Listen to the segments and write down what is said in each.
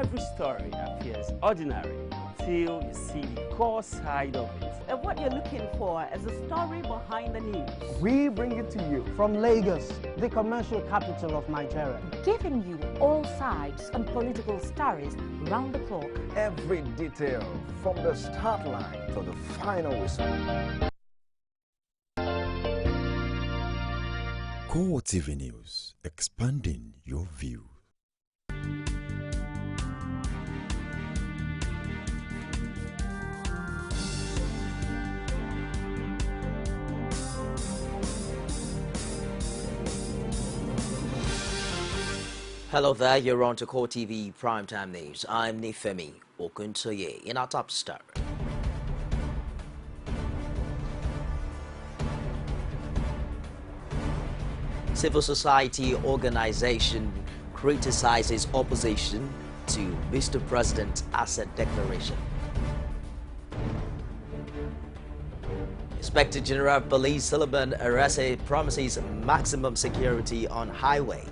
every story appears ordinary until you see the core side of it. And what you're looking for is the story behind the news. We bring it to you from Lagos, the commercial capital of Nigeria. Giving you all sides and political stories round the clock. Every detail from the start line to the final whistle. CoreTV News, expanding your view. Hello there, you're on to CoreTV Primetime News. I'm Nifemi Okuntoye. In our top story, civil society organization criticizes opposition to Mr. President's asset declaration. Inspector General of Police Solomon Arese promises maximum security on highway.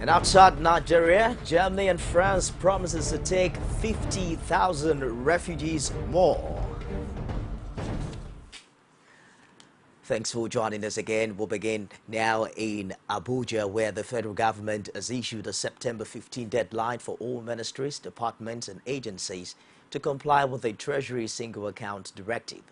And outside Nigeria, Germany and France promises to take 50,000 refugees more. Thanks for joining us again. We'll begin now in Abuja, where the federal government has issued a September 15 deadline for all ministries, departments and agencies to comply with the Treasury Single Account Directive.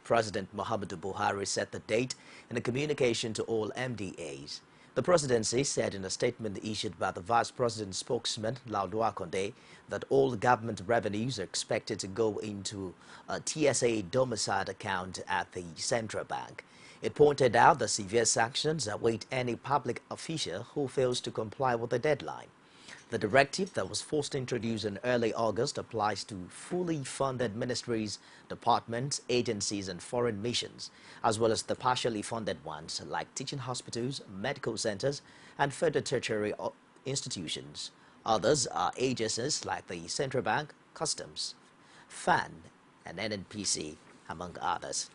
President Muhammadu Buhari set the date in a communication to all MDAs. The presidency said in a statement issued by the vice president's spokesman, Laudu Akonde, that all government revenues are expected to go into a TSA domiciled account at the central bank. It pointed out that severe sanctions await any public official who fails to comply with the deadline. The directive that was forced to introduce in early August applies to fully funded ministries, departments, agencies and foreign missions, as well as the partially funded ones like teaching hospitals, medical centers and further tertiary institutions. Others are agencies like the Central Bank, Customs, FAN and NNPC, among others.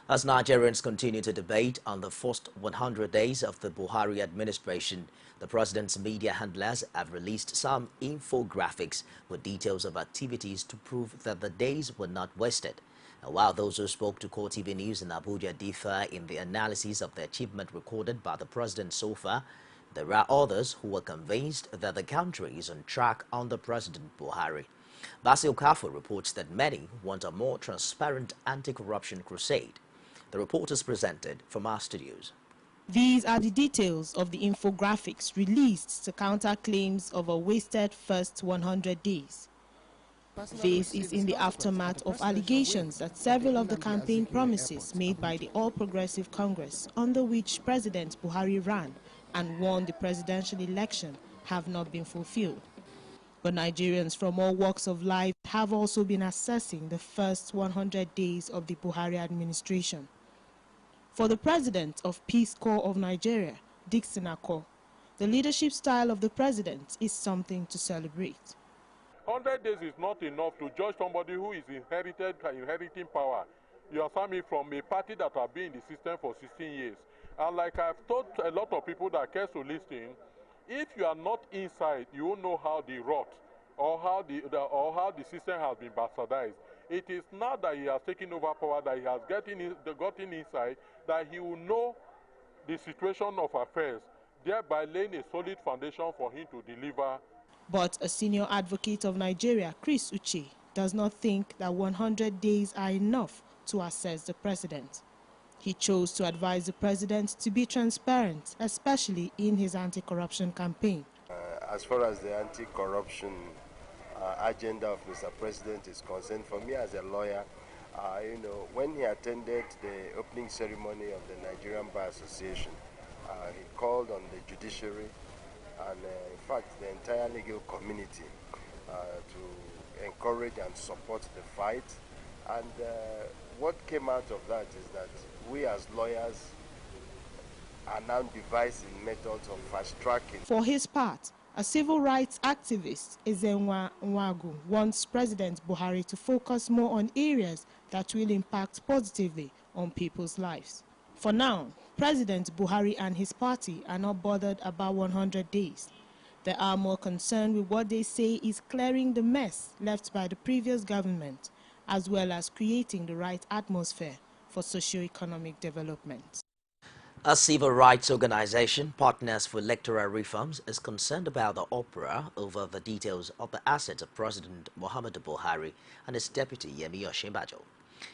As Nigerians continue to debate on the first 100 days of the Buhari administration, the president's media handlers have released some infographics with details of activities to prove that the days were not wasted. And while those who spoke to CoreTV News in Abuja differ in the analysis of the achievement recorded by the president so far, there are others who are convinced that the country is on track under President Buhari. Basil Kafo reports that many want a more transparent anti-corruption crusade. The report is presented from our studios. These are the details of the infographics released to counter claims of a wasted first 100 days. This is in the aftermath of allegations that several of the campaign promises made by the All Progressive Congress, under which President Buhari ran and won the presidential election, have not been fulfilled. But Nigerians from all walks of life have also been assessing the first 100 days of the Buhari administration. For the president of Peace Corps of Nigeria, Dixon Akko, the leadership style of the president is something to celebrate. 100 days is not enough to judge somebody who is inheriting power. You are coming from a party that has been in the system for 16 years. And like I've told a lot of people that care to listen, if you are not inside, you won't know how the rot or how the system has been bastardized. It is now that he has taken over power, that he has gotten inside, that he will know the situation of affairs, thereby laying a solid foundation for him to deliver. But a senior advocate of Nigeria, Chris Uche, does not think that 100 days are enough to assess the president. He chose to advise the president to be transparent, especially in his anti-corruption campaign. As far as the anti-corruption agenda of Mr. President is concerned, for me as a lawyer, when he attended the opening ceremony of the Nigerian Bar Association, He called on the judiciary and in fact the entire legal community to encourage and support the fight. And what came out of that is that we as lawyers are now devising methods of fast-tracking. For his part, a civil rights activist, Ezenwa Nwagu, wants President Buhari to focus more on areas that will impact positively on people's lives. For now, President Buhari and his party are not bothered about 100 days. They are more concerned with what they say is clearing the mess left by the previous government, as well as creating the right atmosphere for socio-economic development. A civil rights organization, Partners for Electoral Reforms, is concerned about the uproar over the details of the assets of President Muhammadu Buhari and his deputy Yemi Osinbajo.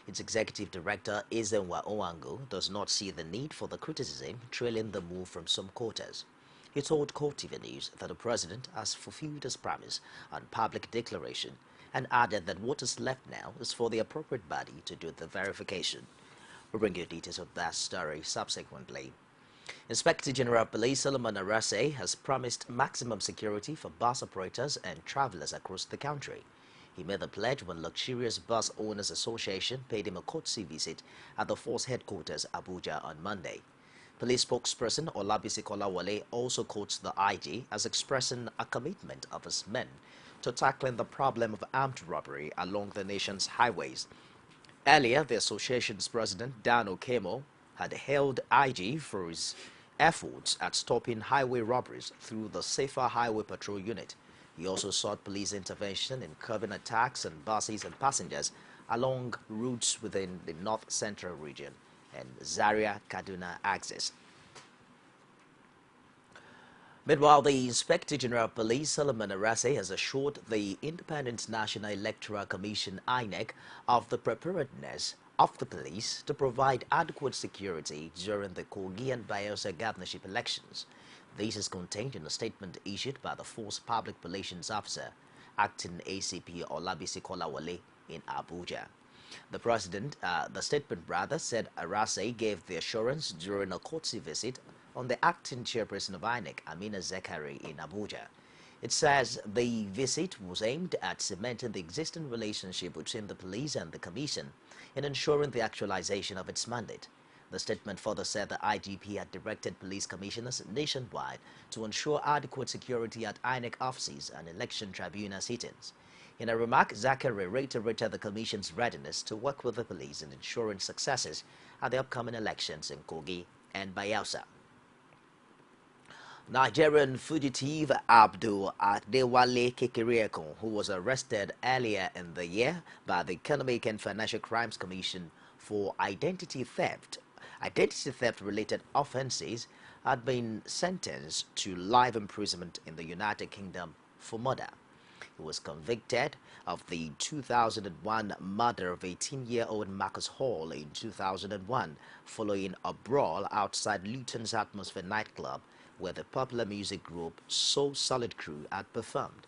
Its executive director, Ezenwa Nwagu, does not see the need for the criticism trailing the move from some quarters. He told CoreTV News that the president has fulfilled his promise and public declaration and added that what is left now is for the appropriate body to do the verification. We'll bring you details of that story subsequently. Inspector General of Police Solomon Arase has promised maximum security for bus operators and travelers across the country. He made the pledge when Luxurious Bus Owners Association paid him a courtesy visit at the force headquarters, Abuja, on Monday. Police spokesperson Olabisi Kolawole also quotes the IG as expressing a commitment of his men to tackling the problem of armed robbery along the nation's highways. Earlier, the association's president, Dan Okemo, had hailed IG for his efforts at stopping highway robberies through the Safer Highway Patrol Unit. He also sought police intervention in curbing attacks on buses and passengers along routes within the North Central region and Zaria-Kaduna axis. Meanwhile, the Inspector General of Police, Solomon Arase, has assured the Independent National Electoral Commission, INEC, of the preparedness of the police to provide adequate security during the Kogi and Bayelsa governorship elections. This is contained in a statement issued by the Force Public Relations Officer, Acting ACP Olabisi Kolawole, in Abuja. The statement said Arase gave the assurance during a courtesy visit on the acting chairperson of INEC, Amina Zekari, in Abuja. It says the visit was aimed at cementing the existing relationship between the police and the commission in ensuring the actualization of its mandate. The statement further said the IGP had directed police commissioners nationwide to ensure adequate security at INEC offices and election tribunal sittings. In a remark, Zakari reiterated the Commission's readiness to work with the police in ensuring successes at the upcoming elections in Kogi and Bayelsa. Nigerian fugitive Abdul Adewale Kekeriekun, who was arrested earlier in the year by the Economic and Financial Crimes Commission for identity theft-related offenses, had been sentenced to life imprisonment in the United Kingdom for murder. He was convicted of the 2001 murder of 18-year-old Marcus Hall in 2001 following a brawl outside Luton's Atmosphere nightclub where the popular music group Soul Solid Crew had performed.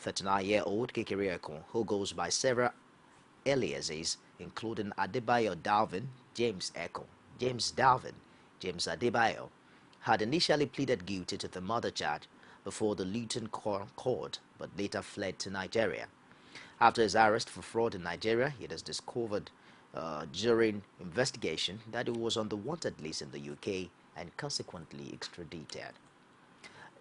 39-year-old Kekeriekun, who goes by several aliases including Adebayo Dalvin, James Dalvin, James Adebayo, had initially pleaded guilty to the murder charge before the Luton court, but later fled to Nigeria. After his arrest for fraud in Nigeria, it was discovered during investigation that he was on the wanted list in the UK and consequently extradited.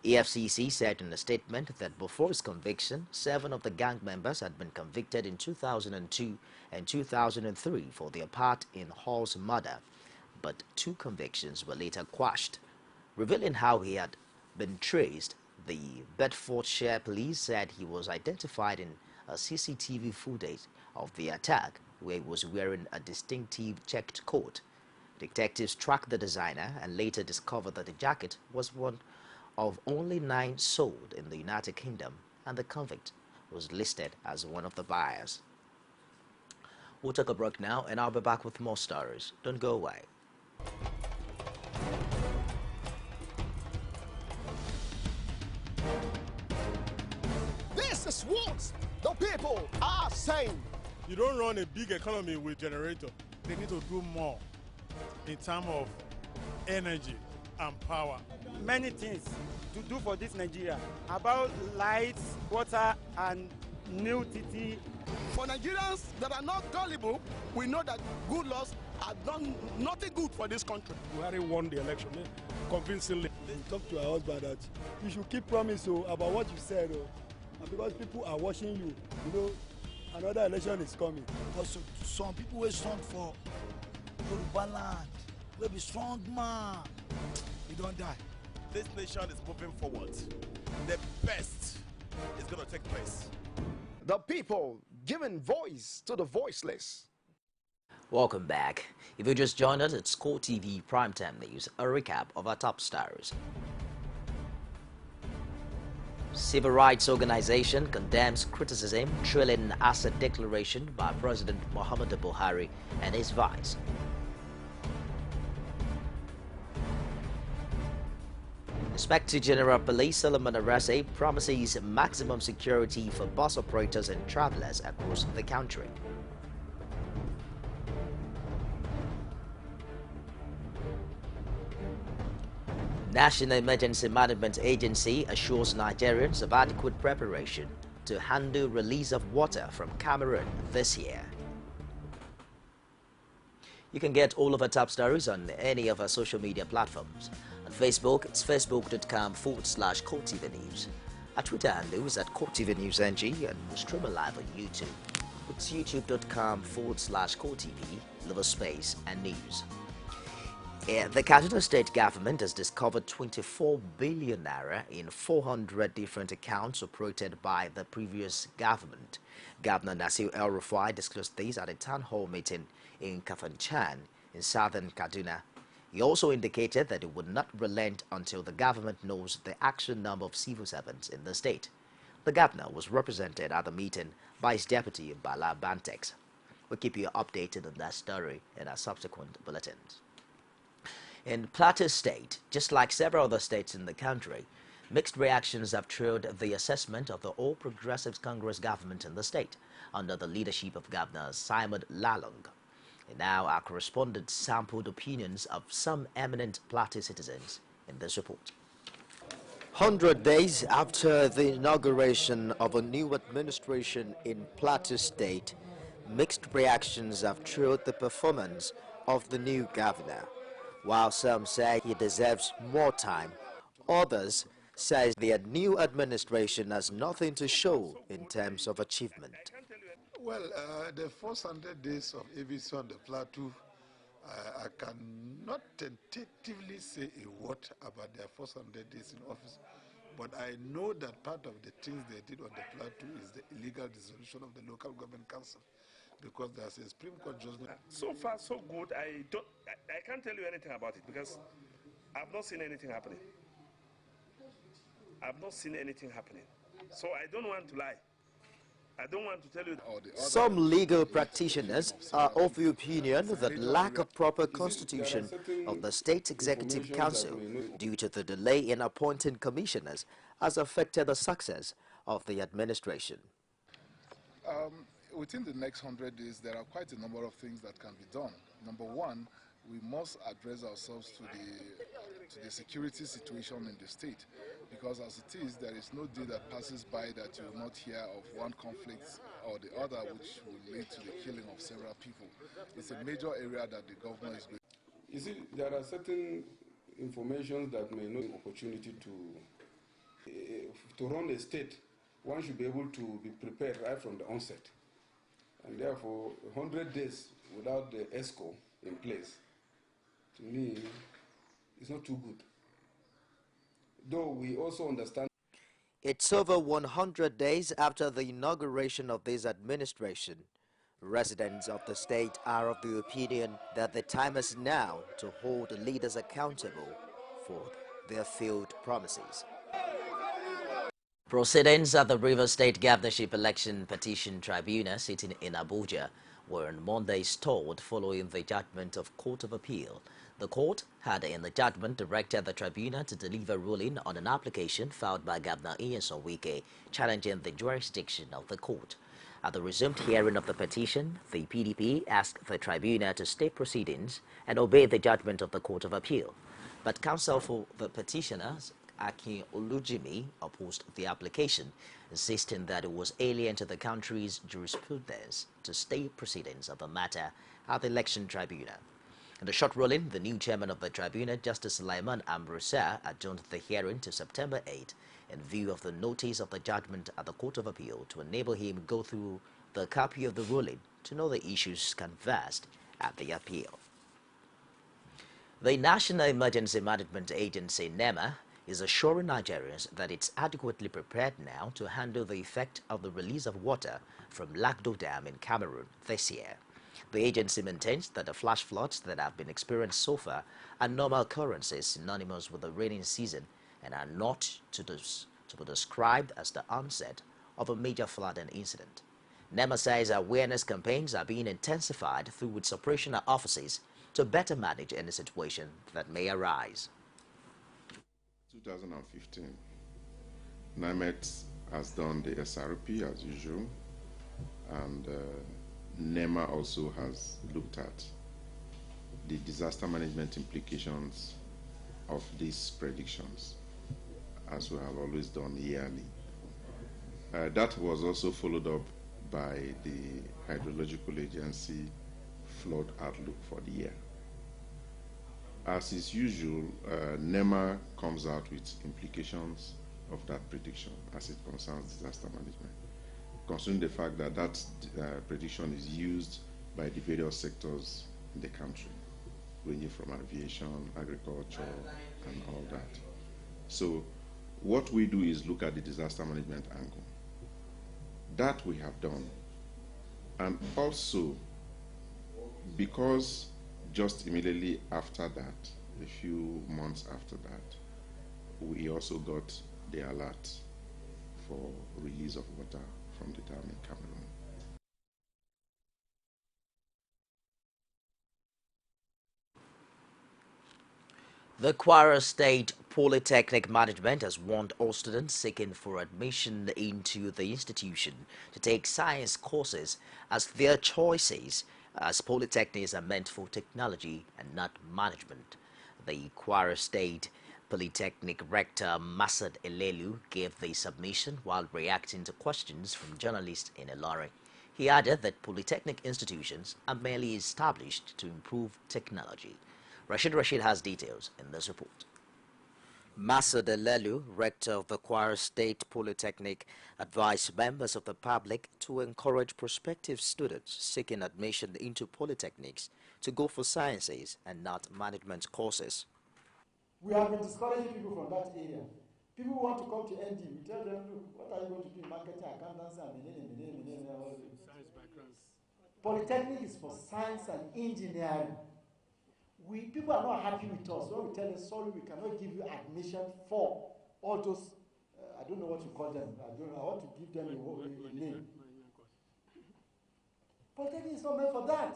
EFCC said in a statement that before his conviction, 7 of the gang members had been convicted in 2002 and 2003 for their part in Hall's murder, but 2 convictions were later quashed. Revealing how he had been traced, the Bedfordshire police said he was identified in a CCTV footage of the attack where he was wearing a distinctive checked coat. Detectives tracked the designer and later discovered that the jacket was one of only 9 sold in the United Kingdom, and the convict was listed as one of the buyers. We'll take a break now, and I'll be back with more stories. Don't go away. This is what the people are saying. You don't run a big economy with generator. They need to do more in terms of energy and power. Many things to do for this Nigeria about lights, water, and new TT. For Nigerians that are not gullible, we know that good laws have done nothing good for this country. Buhari won the election convincingly. Talk to our husband that you should keep promise about what you said, and because people are watching you, you know, another election is coming. Because some people will stand for Yoruba land, will be strong man, we don't die. This nation is moving forward. The best is going to take place. The people giving voice to the voiceless. Welcome back. If you just joined us, it's CoreTV Primetime News, a recap of our top stories. Civil rights organization condemns criticism trailing asset declaration by President Muhammadu Buhari and his vice. Inspector General Police Solomon Arase promises maximum security for bus operators and travelers across the country. National Emergency Management Agency assures Nigerians of adequate preparation to handle release of water from Cameroon this year. You can get all of our top stories on any of our social media platforms. On Facebook, it's facebook.com/CoreTV News. Our Twitter handle is at CoreTV News NG, and we're streaming live on YouTube. It's youtube.com/CoreTV, space and news. The Kaduna State government has discovered 24 billion naira in 400 different accounts operated by the previous government. Governor Nasir El-Rufai disclosed this at a town hall meeting in Kafanchan in southern Kaduna. He also indicated that it would not relent until the government knows the actual number of civil servants in the state. The governor was represented at the meeting by his deputy Bala Bantex. We'll keep you updated on that story in our subsequent bulletins. In Plateau State, just like several other states in the country, mixed reactions have trailed the assessment of the All Progressives Congress government in the state under the leadership of Governor Simon Lalong. And now our correspondent sampled opinions of some eminent Plateau citizens in this report. 100 days after the inauguration of a new administration in Plateau State, mixed reactions have trailed the performance of the new governor. While some say he deserves more time, others say the new administration has nothing to show in terms of achievement. Well, the first 100 days of ABC on the Plateau, I cannot tentatively say a word about their first 100 days in office, but I know that part of the things they did on the Plateau is the illegal dissolution of the local government council, because there's a Supreme Court judgment. So far, so good. I can't tell you anything about it because I've not seen anything happening. I've not seen anything happening. So I don't want to lie. I don't want to tell you. Some legal practitioners are of the opinion that lack of proper constitution of the State Executive Council due to the delay in appointing commissioners has affected the success of the administration. Within the next 100 days, there are quite a number of things that can be done. Number one, we must address ourselves to the security situation in the state, because as it is, there is no day that passes by that you will not hear of one conflict or the other which will lead to the killing of several people. It's a major area that the government is going. You see, there are certain information that may not be an opportunity to run a state. One should be able to be prepared right from the onset. And therefore, 100 days without the ESCO in place, to me, is not too good. Though we also understand. It's over 100 days after the inauguration of this administration. Residents of the state are of the opinion that the time is now to hold leaders accountable for their failed promises. Proceedings at the Rivers State Governorship Election Petition Tribunal sitting in Abuja were on Monday stalled following the judgment of Court of Appeal. The court had in the judgment directed the tribunal to deliver ruling on an application filed by Governor Nyesom Wike challenging the jurisdiction of the court. At the resumed hearing of the petition, the PDP asked the tribunal to stay proceedings and obey the judgment of the Court of Appeal. But counsel for the petitioners, Akin Olujimi, opposed the application, insisting that it was alien to the country's jurisprudence to stay proceedings of the matter at the election tribunal. In the short ruling, the new chairman of the tribunal, Justice Sulaiman Ambrosa, adjourned the hearing to September 8 in view of the notice of the judgment at the Court of Appeal to enable him go through the copy of the ruling to know the issues canvassed at the appeal. The National Emergency Management Agency, NEMA, is assuring Nigerians that it's adequately prepared now to handle the effect of the release of water from Lagdo Dam in Cameroon this year. The agency maintains that the flash floods that have been experienced so far are normal occurrences synonymous with the rainy season and are not to be described as the onset of a major flooding incident. NEMA says awareness campaigns are being intensified through its operational offices to better manage any situation that may arise. 2015, NIMET has done the SRP as usual, and NEMA also has looked at the disaster management implications of these predictions, as we have always done yearly. That was also followed up by the Hydrological Agency flood outlook for the year. As is usual, NEMA comes out with implications of that prediction as it concerns disaster management, considering the fact that that prediction is used by the various sectors in the country, ranging from aviation, agriculture, and all that. So what we do is look at the disaster management angle. That we have done. And also, because just immediately after that, a few months after that, we also got the alert for release of water from the dam in Cameroon. The Kwara State Polytechnic Management has warned all students seeking for admission into the institution to take science courses as their choices, as polytechnics are meant for technology and not management. The Kwara State Polytechnic Rector Masad Elelu gave the submission while reacting to questions from journalists in Ilorin. He added that polytechnic institutions are merely established to improve technology. Rashid has details in this report. Masad Elelu, rector of the Kwara State Polytechnic, advised members of the public to encourage prospective students seeking admission into polytechnics to go for sciences and not management courses. We have been discouraging people from that area. People who want to come to ND, we tell them, look, what are you going to do in marketing, accountancy, and science background? Polytechnic is for science and engineering. People are not happy with us when we tell them, sorry, we cannot give you admission for all those, I don't know what you call them, I want to give them a name. Polytechnic is not meant for that.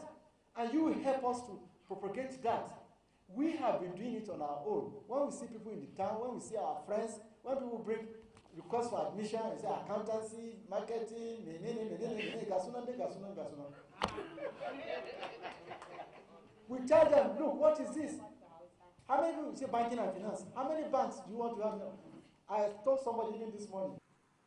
And you will help us to propagate that. We have been doing it on our own. When we see people in the town, when we see our friends, when people bring requests for admission, we say accountancy, marketing, we tell them, look, what is this? How many people say banking and finance? How many banks do you want to have now? I told somebody even this morning.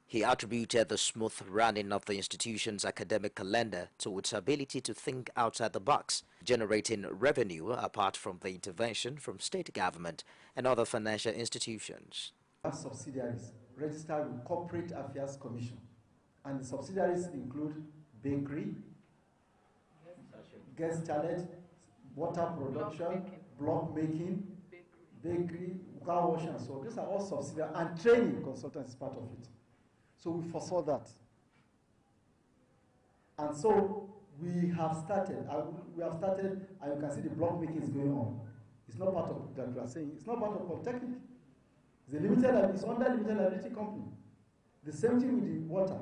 He attributed the smooth running of the institution's academic calendar to its ability to think outside the box, generating revenue apart from the intervention from state government and other financial institutions. Our subsidiaries registered with Corporate Affairs Commission, and the subsidiaries include bakery, guest chalet, water production, block making, bakery, car wash, and so on. These are all subsidiaries, and training consultants is part of it. So we foresaw that. And so we have started, and you can see the block making is going on. It's not part of that we are saying, it's not part of Polytechnic. It's under limited liability company. The same thing with the water.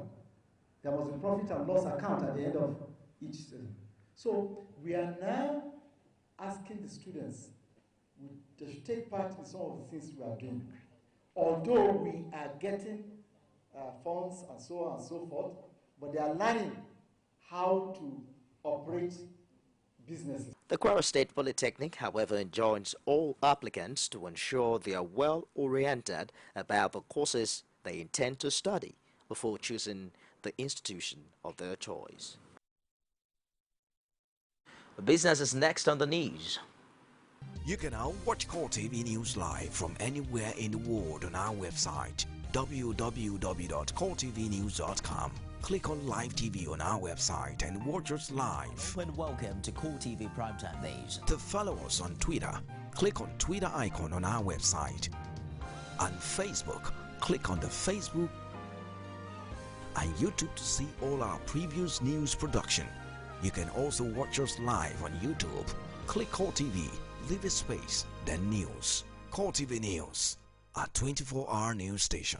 There was a profit and loss account at the end of each season. So we are now asking the students to take part in some of the things we are doing. Although we are getting funds and so on and so forth, but they are learning how to operate businesses. The Kwara State Polytechnic, however, enjoins all applicants to ensure they are well-oriented about the courses they intend to study before choosing the institution of their choice. Business is next on the news. You can now watch CoreTV News live from anywhere in the world on our website www.coretvnews.com. Click on Live TV on our website and watch us live. And welcome to CoreTV Primetime News. To follow us on Twitter, click on Twitter icon on our website. On Facebook, click on the Facebook and YouTube to see all our previous news production. You can also watch us live on YouTube. Click CoreTV, leave a space, then News. CoreTV News, a 24-hour news station.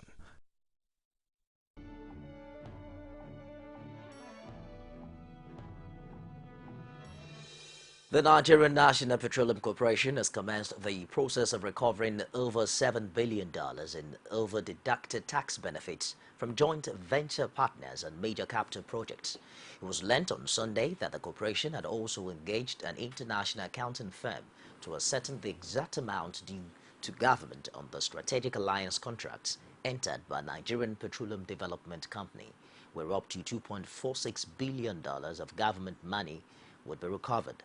The Nigerian National Petroleum Corporation has commenced the process of recovering over $7 billion in over-deducted tax benefits from joint venture partners and major capital projects. It was learnt on Sunday that the corporation had also engaged an international accounting firm to ascertain the exact amount due to government on the strategic alliance contracts entered by Nigerian Petroleum Development Company, where up to $2.46 billion of government money would be recovered.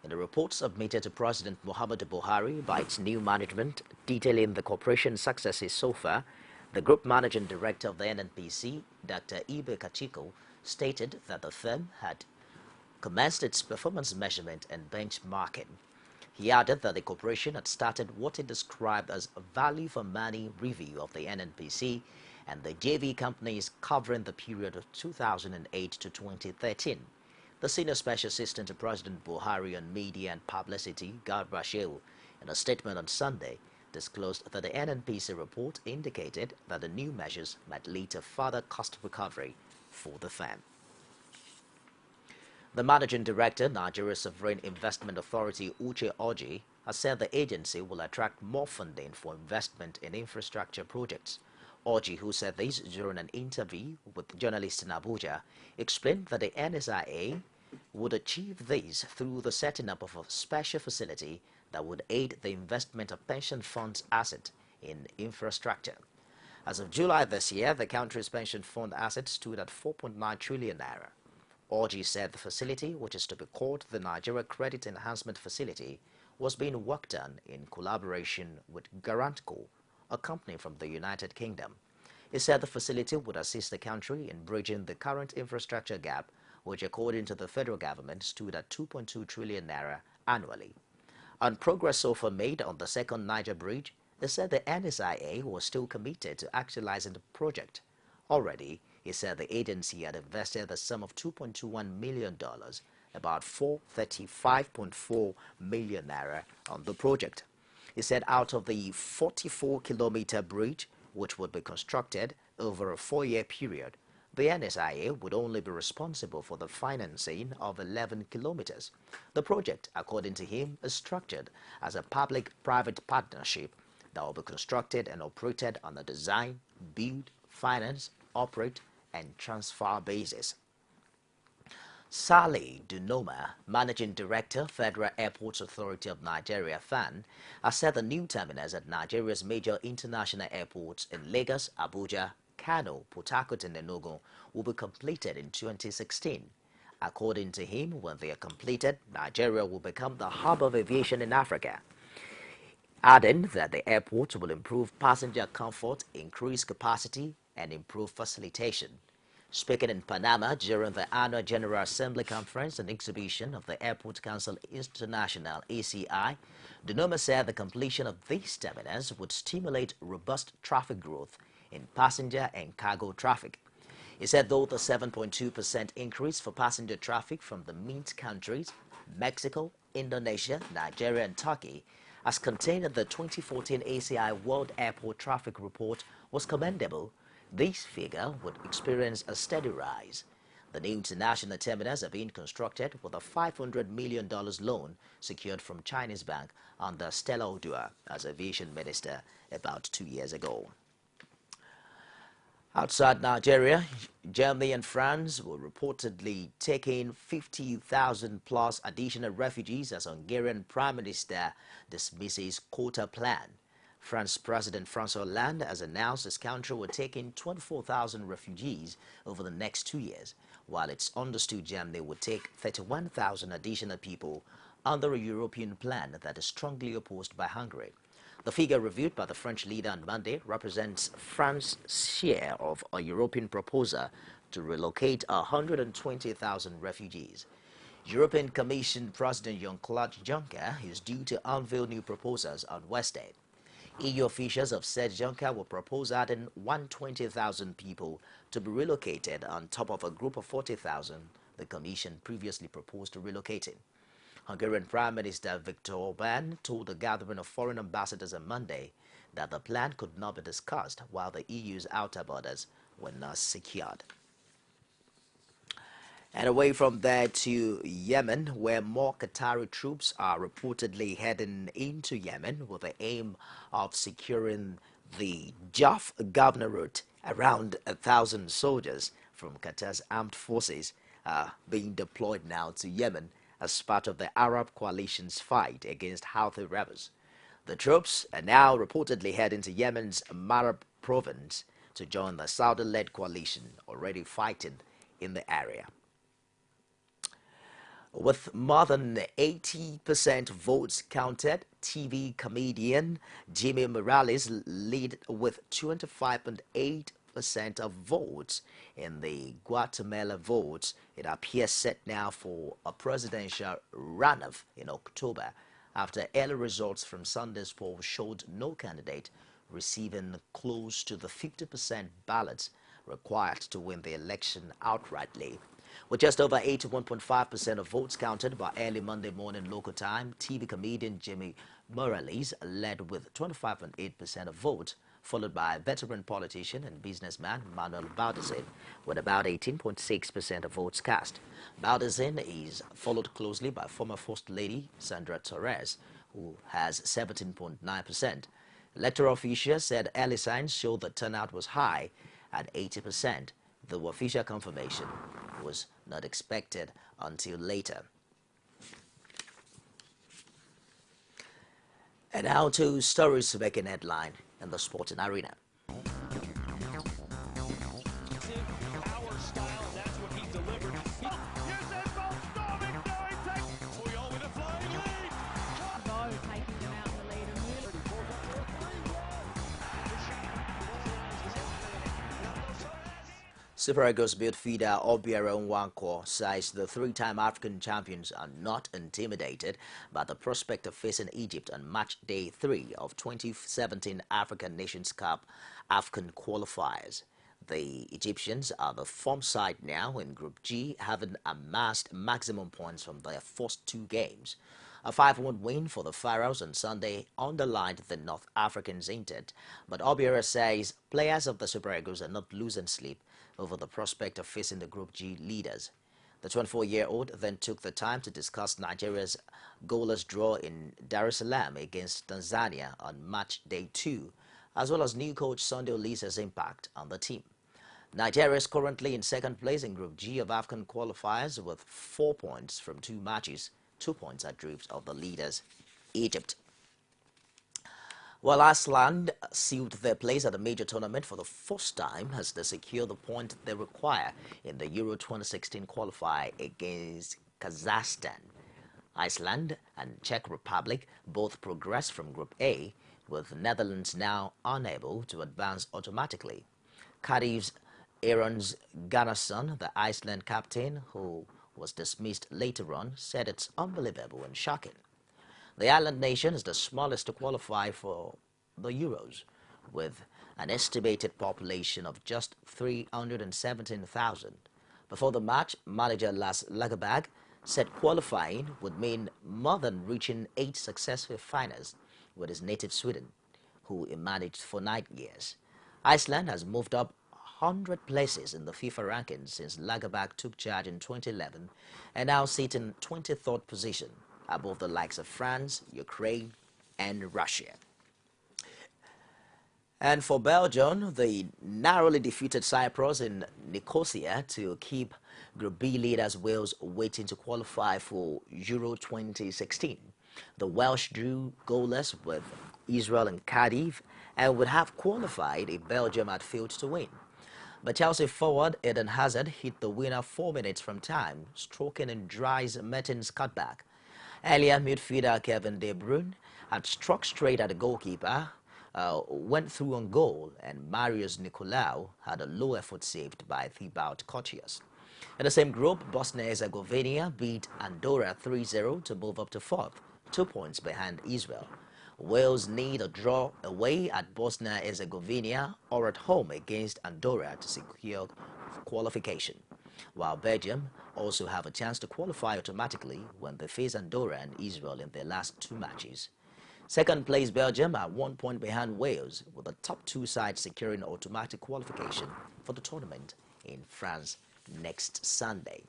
In a report submitted to President Muhammadu Buhari by its new management detailing the corporation's successes so far, the Group Managing Director of the NNPC, Dr. Ibe Kachiko, stated that the firm had commenced its performance measurement and benchmarking. He added that the corporation had started what he described as a value for money review of the NNPC and the JV companies covering the period of 2008 to 2013. The Senior Special Assistant to President Buhari on Media and Publicity, Garba Shehu, in a statement on Sunday, disclosed that the NNPC report indicated that the new measures might lead to further cost recovery for the firm. The Managing Director, Nigeria Sovereign Investment Authority, Uche Oji, has said the agency will attract more funding for investment in infrastructure projects. Oji, who said this during an interview with journalists in Abuja, explained that the NSIA would achieve this through the setting up of a special facility that would aid the investment of pension funds' assets in infrastructure. As of July this year, the country's pension fund assets stood at 4.9 trillion naira. Oji said the facility, which is to be called the Nigeria Credit Enhancement Facility, was being worked on in collaboration with Garantco, a company from the United Kingdom. He said the facility would assist the country in bridging the current infrastructure gap, which according to the federal government stood at 2.2 trillion naira annually. On progress so far made on the second Niger bridge, he said the NSIA was still committed to actualizing the project. Already, he said the agency had invested the sum of $2.21 million, about 435.4 million naira, on the project. He said out of the 44-kilometer bridge, which would be constructed over a 4-year period, the NSIA would only be responsible for the financing of 11 kilometers. The project, according to him, is structured as a public-private partnership that will be constructed and operated on a design, build, finance, operate, and transfer basis. Saleh Dunoma, Managing Director, Federal Airports Authority of Nigeria, FAN, has said the new terminals at Nigeria's major international airports in Lagos, Abuja, Kano, Port Harcourt, and Enugu will be completed in 2016. According to him, when they are completed, Nigeria will become the hub of aviation in Africa, adding that the airports will improve passenger comfort, increase capacity, and improve facilitation. Speaking in Panama during the annual General Assembly Conference and exhibition of the Airport Council International (ACI), Dunoma said the completion of these terminals would stimulate robust traffic growth in passenger and cargo traffic. He said though the 7.2% increase for passenger traffic from the MENAT countries, Mexico, Indonesia, Nigeria, and Turkey, as contained in the 2014 ACI World Airport Traffic Report, was commendable, this figure would experience a steady rise. The new international terminals are being constructed with a $500 million loan secured from Chinese bank under Stella Odua as aviation minister about 2 years ago. Outside Nigeria, Germany and France will reportedly take in 50,000 plus additional refugees as Hungarian Prime Minister dismisses quota plan. France President François Hollande has announced his country will take in 24,000 refugees over the next 2 years, while it's understood Germany would take 31,000 additional people under a European plan that is strongly opposed by Hungary. The figure reviewed by the French leader on Monday represents France's share of a European proposal to relocate 120,000 refugees. European Commission President Jean-Claude Juncker is due to unveil new proposals on Wednesday. EU officials have said Juncker will propose adding 120,000 people to be relocated on top of a group of 40,000 the Commission previously proposed relocating. Hungarian Prime Minister Viktor Orbán told a gathering of foreign ambassadors on Monday that the plan could not be discussed while the EU's outer borders were not secured. And away from there to Yemen, where more Qatari troops are reportedly heading into Yemen with the aim of securing the Jaf governorate. Around 1,000 soldiers from Qatar's armed forces are being deployed now to Yemen as part of the Arab coalition's fight against Houthi rebels. The troops are now reportedly heading to Yemen's Marib province to join the Saudi-led coalition already fighting in the area. With more than 80% votes counted, TV comedian Jimmy Morales lead with 25.8% of votes in the Guatemala votes. It appears set now for a presidential runoff in October after early results from Sunday's poll showed no candidate receiving close to the 50% ballots required to win the election outrightly. With just over 81.5% of votes counted by early Monday morning local time, TV comedian Jimmy Morales led with 25.8% of votes, followed by veteran politician and businessman Manuel Baldacin with about 18.6% of votes cast. Baldacin is followed closely by former First Lady Sandra Torres, who has 17.9%. Electoral officials said early signs showed the turnout was high at 80%, though official confirmation was not expected until later. And now to stories making headline in the sporting arena. Super Eagles midfielder Obiara Nwankwo says the three-time African champions are not intimidated by the prospect of facing Egypt on match day 3 of 2017 African Nations Cup AFCON qualifiers. The Egyptians are the form side now in Group G, having amassed maximum points from their first 2 games. A 5-1 win for the Pharaohs on Sunday underlined the North Africans' intent, but Obiara says players of the Super Eagles are not losing sleep over the prospect of facing the Group G leaders. The 24-year-old then took the time to discuss Nigeria's goalless draw in Dar es Salaam against Tanzania on match day 2, as well as new coach Sunday Olisa's impact on the team. Nigeria is currently in second place in Group G of AFCON qualifiers with 4 points from 2 matches, 2 points adrift of the leaders, Egypt. While Iceland sealed their place at the major tournament for the first time as they secure the point they require in the Euro 2016 qualifier against Kazakhstan. Iceland and Czech Republic both progressed from Group A, with Netherlands now unable to advance automatically. Cardiff's Aaron Gunnarsson, the Iceland captain, who was dismissed later on, said it's unbelievable and shocking. The island nation is the smallest to qualify for the Euros, with an estimated population of just 317,000. Before the match, manager Lars Lagerbäck said qualifying would mean more than reaching 8 successful finals with his native Sweden, who he managed for 9 years. Iceland has moved up 100 places in the FIFA rankings since Lagerbäck took charge in 2011 and now sit in 23rd position, above the likes of France, Ukraine, and Russia. And for Belgium, they narrowly defeated Cyprus in Nicosia to keep Group B leaders Wales waiting to qualify for Euro 2016. The Welsh drew goalless with Israel and Cardiff and would have qualified if Belgium had failed to win. But Chelsea forward Eden Hazard hit the winner 4 minutes from time, stroking in Dries Mertens' cutback. Earlier, midfielder Kevin De Bruyne had struck straight at the goalkeeper, went through on goal, and Marius Nicolaou had a low effort saved by Thibaut Courtois. In the same group, Bosnia-Herzegovina beat Andorra 3-0 to move up to fourth, 2 points behind Israel. Wales need a draw away at Bosnia-Herzegovina or at home against Andorra to secure qualification, while Belgium also have a chance to qualify automatically when they face Andorra and Israel in their last 2 matches. Second place Belgium are 1 point behind Wales, with the top 2 sides securing automatic qualification for the tournament in France next Sunday.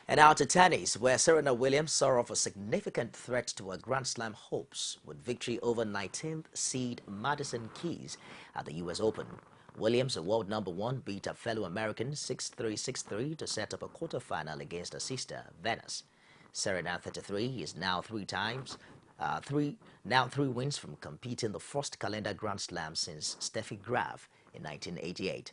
And now to tennis, where Serena Williams saw off a significant threat to her Grand Slam hopes with victory over 19th seed Madison Keys at the U.S. Open. Williams, a world #1, beat her fellow American 6-3, 6-3 to set up a quarterfinal against her sister, Venus. Serena, 33, is now 3 wins from competing the first calendar Grand Slam since Steffi Graf in 1988.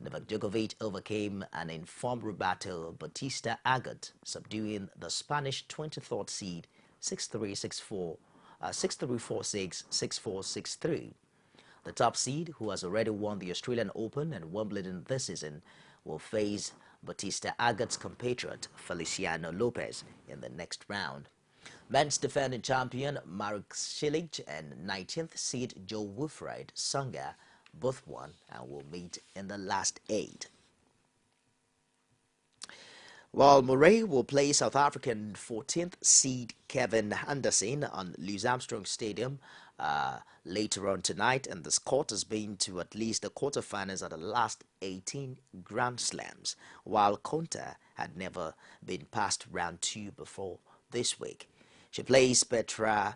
Novak Djokovic overcame an informed Roberto Bautista Agut, subduing the Spanish 23rd seed 6-3, 6-4, 6-3, 4-6, 6-4, 6-3. The top seed, who has already won the Australian Open and Wimbledon this season, will face Bautista Agut's compatriot Feliciano Lopez in the next round. Men's defending champion Marek Cilic and 19th seed Joe Wilfried Tsonga both won and will meet in the last 8. While Murray will play South African 14th seed Kevin Anderson on Louis Armstrong Stadium later on tonight, and the squad has been to at least the quarterfinals of the last 18 Grand Slams, while Konta had never been past round 2 before this week. She plays Petra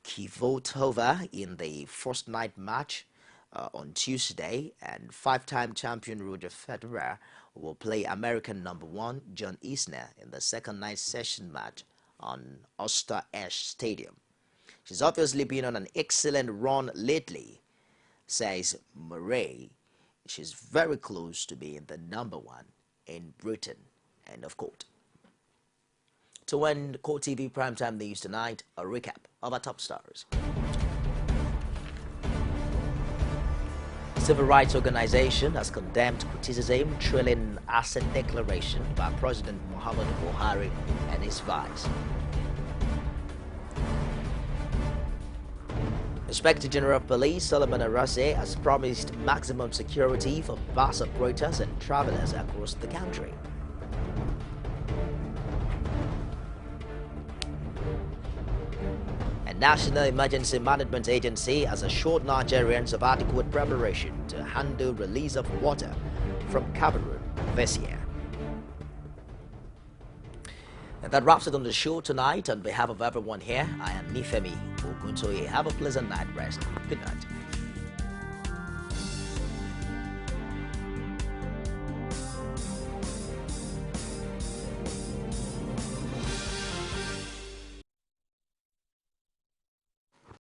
Kvitova in the first night match on Tuesday, and 5-time champion Roger Federer will play American #1 John Isner in the second night session match on Oster Ashe Stadium. She's obviously been on an excellent run lately, says Murray. She's very close to being the #1 in Britain, end of quote. To end CoreTV Primetime News tonight, a recap of our top stars. Civil rights organization has condemned criticism trailing asset declaration by President Muhammadu Buhari and his vice. Inspector General of Police Solomon Arase has promised maximum security for bus operators and travelers across the country. National Emergency Management Agency has assured Nigerians of adequate preparation to handle release of water from Cameroon this year. And that wraps it on the show tonight. On behalf of everyone here, I am Nifemi Oguntoye. Have a pleasant night rest. Good night.